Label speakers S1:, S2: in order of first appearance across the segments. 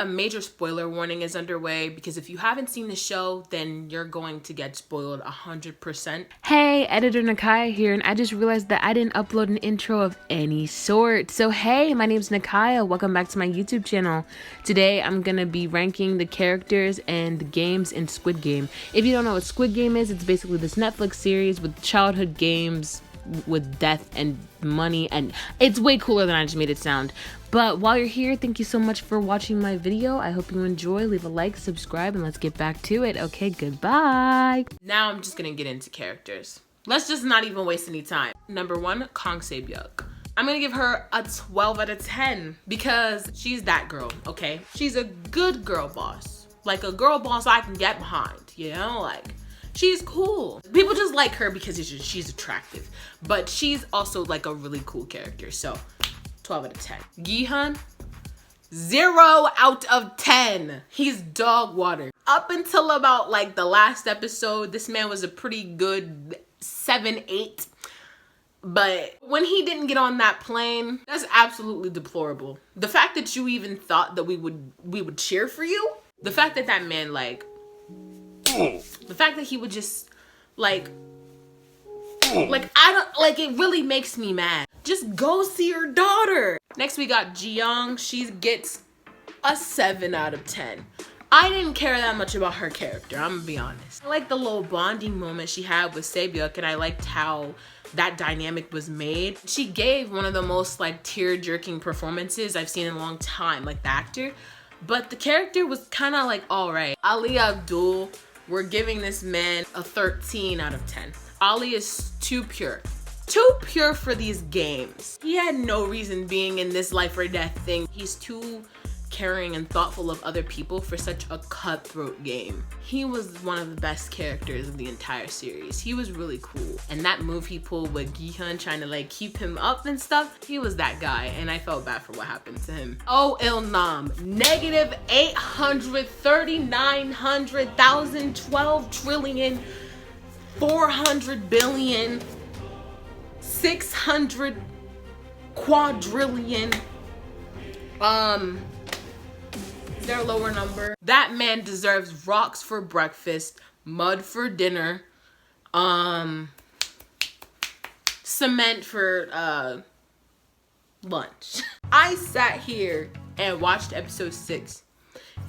S1: a major spoiler warning is underway because if you haven't seen the show, then you're going to get spoiled 100%. Hey, editor Nikiyah here, and I just realized that I didn't upload an intro of any sort. So hey, my name's Nikiyah. Welcome back to my YouTube channel. Today I'm gonna be ranking the characters and the games in Squid Game. If you don't know what Squid Game is, it's basically this Netflix series with childhood games with death and money, and it's way cooler than I just made it sound. But while you're here, thank you so much for watching my video. I hope you enjoy. Leave a like, subscribe, and let's get back to it. Okay, goodbye. Now I'm just gonna get into characters. Let's just not even waste any time. Number 1, Kang Se-byuk. I'm gonna give her a 12 out of 10 because she's that girl, okay? She's a good girl boss. Like a girl boss I can get behind, you know? Like, she's cool. People just like her because she's attractive. But she's also like a really cool character, so 12 out of 10. Gi-hun, 0 out of 10. He's dog water. Up until about like the last episode, this man was a pretty good 7, 8. But when he didn't get on that plane, that's absolutely deplorable. The fact that you even thought that we would cheer for you, the fact that that man the fact that he would just I don't like, it really makes me mad. Just go see your daughter. Next we got Ji-young. She gets a 7 out of 10. I didn't care that much about her character, I'm gonna be honest. I like the little bonding moment she had with Se-byuk, and I liked how that dynamic was made. She gave one of the most like tear-jerking performances I've seen in a long time, like the actor. But the character was kind of like all right. Ali Abdul, we're giving this man a 13 out of 10. Ali is too pure. Too pure for these games. He had no reason being in this life or death thing. He's too caring and thoughtful of other people for such a cutthroat game. He was one of the best characters of the entire series. He was really cool. And that move he pulled with Gi-hun trying to like keep him up and stuff, he was that guy, and I felt bad for what happened to him. Oh, Il-nam, negative 839,000,000, 12 trillion, 400 billion, 600 quadrillion, their lower number. That man deserves rocks for breakfast, mud for dinner, cement for lunch. I sat here and watched episode 6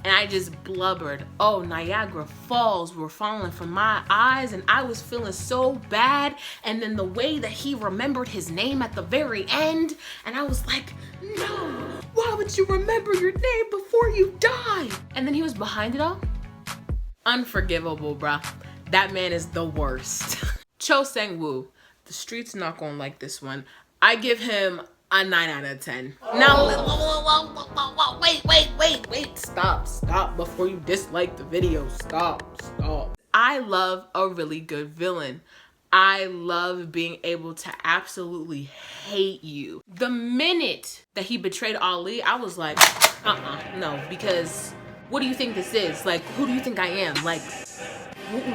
S1: and I just blubbered. Oh, Niagara Falls were falling from my eyes and I was feeling so bad. And then the way that he remembered his name at the very end, and I was like, no, why would you remember your name before you die? And then he was behind it all. Unforgivable, bruh. That man is the worst. Cho Sang-woo, the streets not gonna like this one. I give him a 9 out of 10. Now, wait, stop before you dislike the video. Stop. I love a really good villain. I love being able to absolutely hate you. The minute that he betrayed Ali, I was like, no, because what do you think this is? Like, who do you think I am? Like,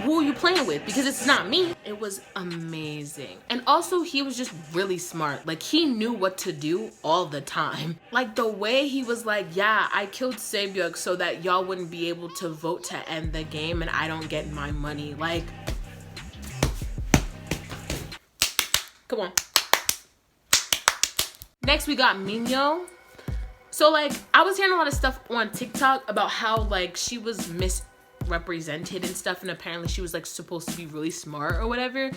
S1: who are you playing with? Because it's not me. It was amazing. And also he was just really smart. Like, he knew what to do all the time. Like the way he was like, yeah, I killed Se-byuk so that y'all wouldn't be able to vote to end the game and I don't get my money. Like, come on. Next we got Minyo. So like, I was hearing a lot of stuff on TikTok about how like she was misrepresented and stuff, and apparently she was like supposed to be really smart or whatever,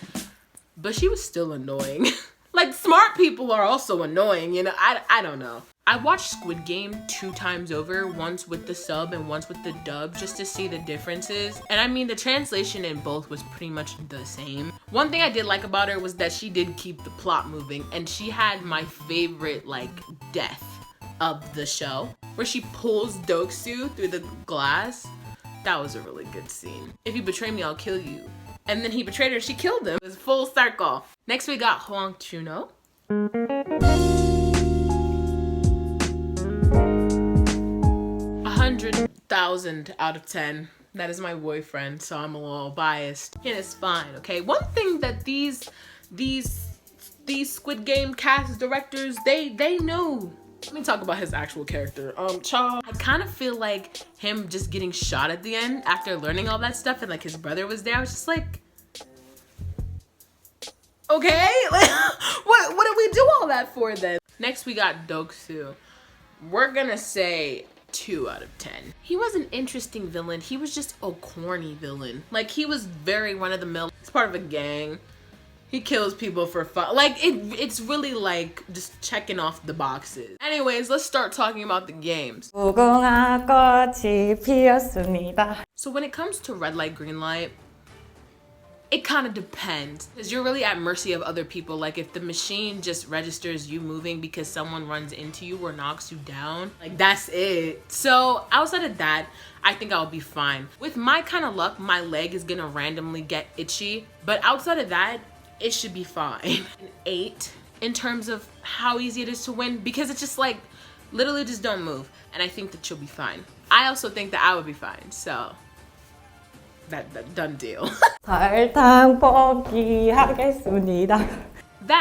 S1: but she was still annoying. Like, smart people are also annoying, you know? I don't know. I watched Squid Game 2 times over, once with the sub and once with the dub, just to see the differences. And I mean, the translation in both was pretty much the same. One thing I did like about her was that she did keep the plot moving, and she had my favorite like death of the show, where she pulls Doksu through the glass. That was a really good scene. If you betray me, I'll kill you. And then he betrayed her, she killed him. It was full circle. Next we got Hwang Chuno. 100,000 out of 10. That is my boyfriend, so I'm a little biased. And it's fine, okay? One thing that these Squid Game cast directors, they knew Let me talk about his actual character. Cha. I kind of feel like him just getting shot at the end after learning all that stuff and like his brother was there. I was just like, okay, like, what did we do all that for then? Next we got Doksu. We're gonna say 2 out of 10. He was an interesting villain. He was just a corny villain. Like he was very run-of-the-mill. He's part of a gang. He kills people for fun. Like it's really like just checking off the boxes. Anyways, let's start talking about the games. So when it comes to red light, green light, it kind of depends, because you're really at mercy of other people. Like if the machine just registers you moving because someone runs into you or knocks you down, like that's it. So outside of that, I think I'll be fine. With my kind of luck, my leg is gonna randomly get itchy, but outside of that, it should be fine. An 8 in terms of how easy it is to win, because it's just like literally just don't move, and I think that you'll be fine. I also think that I would be fine, so that done deal. That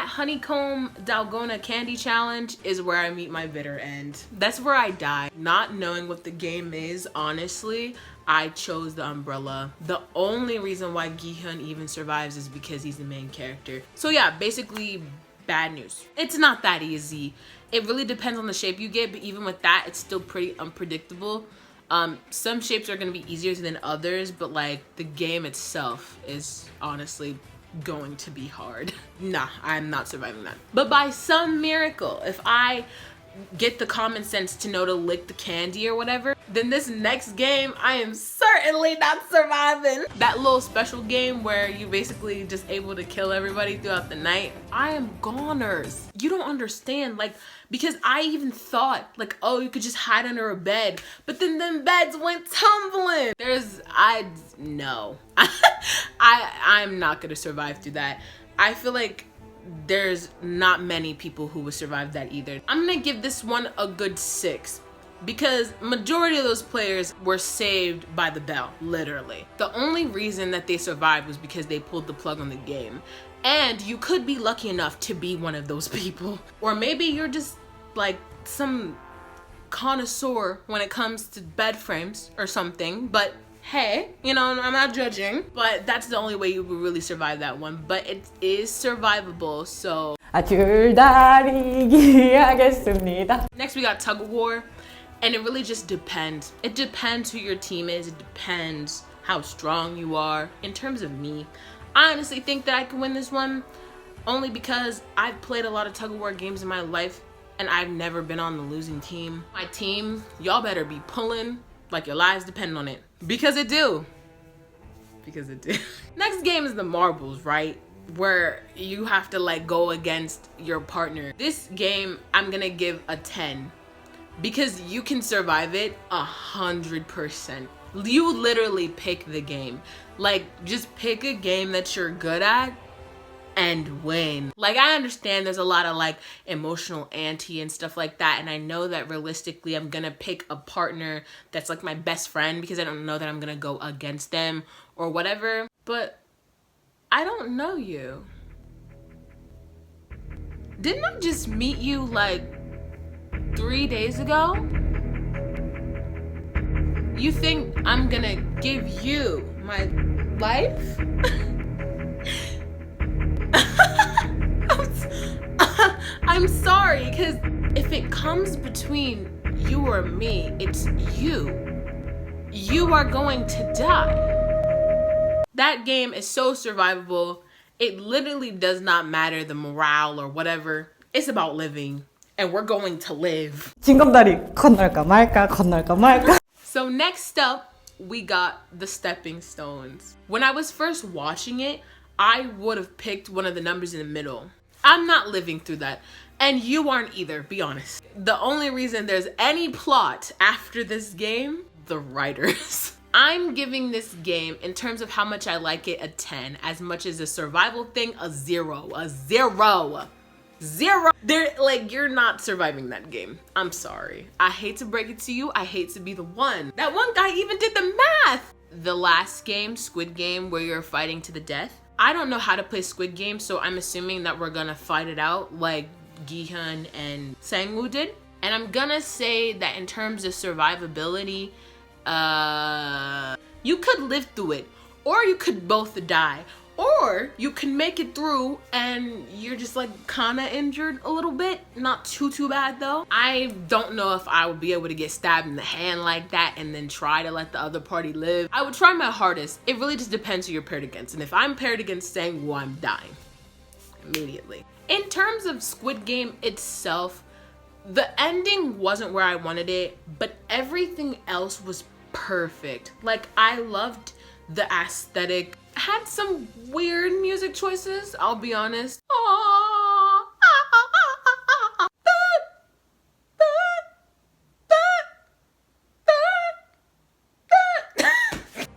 S1: honeycomb dalgona candy challenge is where I meet my bitter end. That's where I die. Not knowing what the game is, honestly, I chose the umbrella. The only reason why Gi-hyun even survives is because he's the main character. So yeah, basically bad news. It's not that easy. It really depends on the shape you get, but even with that, it's still pretty unpredictable. Some shapes are gonna be easier than others, but like the game itself is honestly going to be hard. Nah, I'm not surviving that. But by some miracle, if I get the common sense to know to lick the candy or whatever, then this next game I am certainly not surviving. That little special game where you basically just able to kill everybody throughout the night, I am goners. You don't understand, like, because I even thought like, oh, you could just hide under a bed, but then them beds went tumbling. No. I'm not gonna survive through that. I feel like there's not many people who would survive that either. I'm gonna give this one a good 6, because majority of those players were saved by the bell, literally. The only reason that they survived was because they pulled the plug on the game. And you could be lucky enough to be one of those people. Or maybe you're just like some connoisseur when it comes to bed frames or something, but hey, you know, I'm not judging, but that's the only way you will really survive that one. But it is survivable, so. Next we got tug of war, and it really just depends. It depends who your team is. It depends how strong you are. In terms of me, I honestly think that I can win this one, only because I've played a lot of tug of war games in my life, and I've never been on the losing team. My team, y'all better be pulling like your lives depend on it. Because it do. Because it do. Next game is the marbles, right? Where you have to like go against your partner. This game, I'm gonna give a 10. Because you can survive it 100%. You literally pick the game. Like, just pick a game that you're good at and win. Like, I understand there's a lot of like emotional ante and stuff like that, and I know that realistically I'm gonna pick a partner that's like my best friend because I don't know that I'm gonna go against them or whatever, but I don't know you. Didn't I just meet you like 3 days ago? You think I'm gonna give you my life? I'm sorry, because if it comes between you or me, it's you. You are going to die. That game is so survivable. It literally does not matter the morale or whatever. It's about living, and we're going to live.
S2: 징검다리 건널까 말까 건널까 말까.
S1: So next up, we got the stepping stones. When I was first watching it, I would have picked one of the numbers in the middle. I'm not living through that. And you aren't either, be honest. The only reason there's any plot after this game, the writers. I'm giving this game, in terms of how much I like it, a 10. As much as a survival thing, a 0. A 0. 0. You're not surviving that game. I'm sorry. I hate to break it to you. I hate to be the one. That one guy even did the math. The last game, Squid Game, where you're fighting to the death. I don't know how to play Squid Game, so I'm assuming that we're gonna fight it out like Gi-hyun and Sang-woo did. And I'm gonna say that in terms of survivability, you could live through it, or you could both die, or you can make it through and you're just like kind of injured a little bit. Not too bad though. I don't know if I would be able to get stabbed in the hand like that and then try to let the other party live. I would try my hardest. It really just depends who you're paired against. And if I'm paired against saying, well, I'm dying immediately. In terms of Squid Game itself, the ending wasn't where I wanted it, but everything else was perfect. Like, I loved the aesthetic. Had some weird music choices, I'll be honest.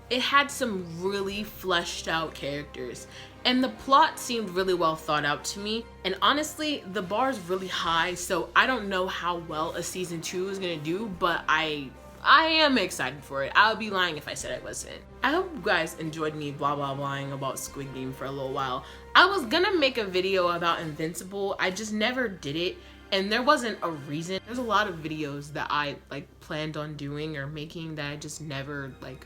S1: It had some really fleshed out characters, and the plot seemed really well thought out to me. And honestly, the bar is really high, so I don't know how well a season 2 is gonna do, but I am excited for it. I would be lying if I said I wasn't. I hope you guys enjoyed me blah blahing about Squid Game for a little while. I was gonna make a video about Invincible, I just never did it, and there wasn't a reason. There's a lot of videos that I like planned on doing or making that I just never like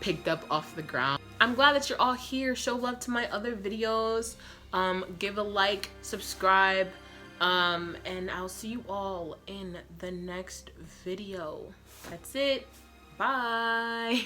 S1: picked up off the ground. I'm glad that you're all here. Show love to my other videos. Give a like, subscribe, and I'll see you all in the next video. That's it. Bye.